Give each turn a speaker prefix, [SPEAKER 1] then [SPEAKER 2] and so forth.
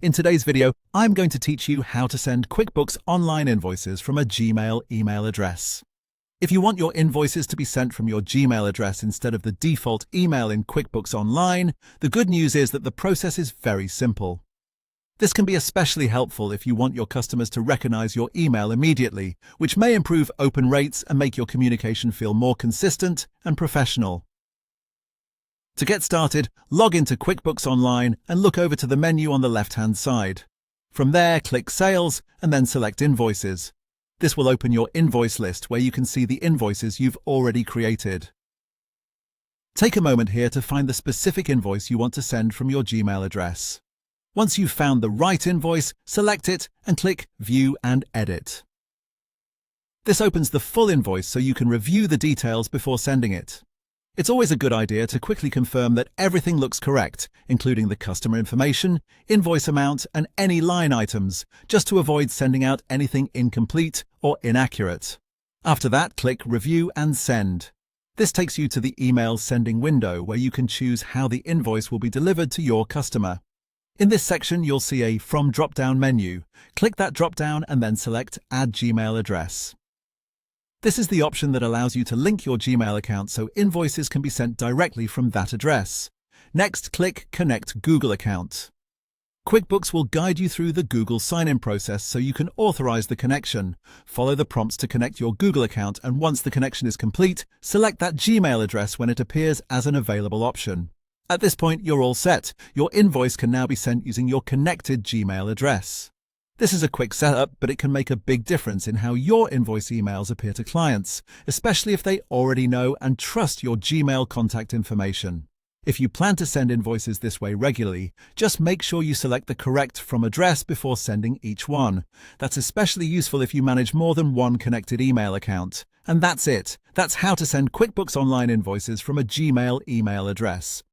[SPEAKER 1] In today's video, I'm going to teach you how to send QuickBooks online invoices from a Gmail email address. If you want your invoices to be sent from your Gmail address instead of the default email in QuickBooks Online, the good news is that the process is very simple. This can be especially helpful if you want your customers to recognize your email immediately, which may improve open rates and make your communication feel more consistent and professional. To get started, log into QuickBooks Online and look over to the menu on the left-hand side. From there, click Sales and then select Invoices. This will open your invoice list where you can see the invoices you've already created. Take a moment here to find the specific invoice you want to send from your Gmail address. Once you've found the right invoice, select it and click View and Edit. This opens the full invoice so you can review the details before sending it. It's always a good idea to quickly confirm that everything looks correct, including the customer information, invoice amount, and any line items, just to avoid sending out anything incomplete or inaccurate. After that, click Review and Send. This takes you to the email sending window where you can choose how the invoice will be delivered to your customer. In this section, you'll see a From drop-down menu. Click that drop-down and then select Add Gmail Address. This is the option that allows you to link your Gmail account so invoices can be sent directly from that address. Next, click Connect Google Account. QuickBooks will guide you through the Google sign-in process so you can authorize the connection. Follow the prompts to connect your Google account, and once the connection is complete, select that Gmail address when it appears as an available option. At this point, you're all set. Your invoice can now be sent using your connected Gmail address. This is a quick setup, but it can make a big difference in how your invoice emails appear to clients, especially if they already know and trust your Gmail contact information. If you plan to send invoices this way regularly, just make sure you select the correct From address before sending each one. That's especially useful if you manage more than one connected email account. And that's it. That's how to send QuickBooks Online invoices from a Gmail email address.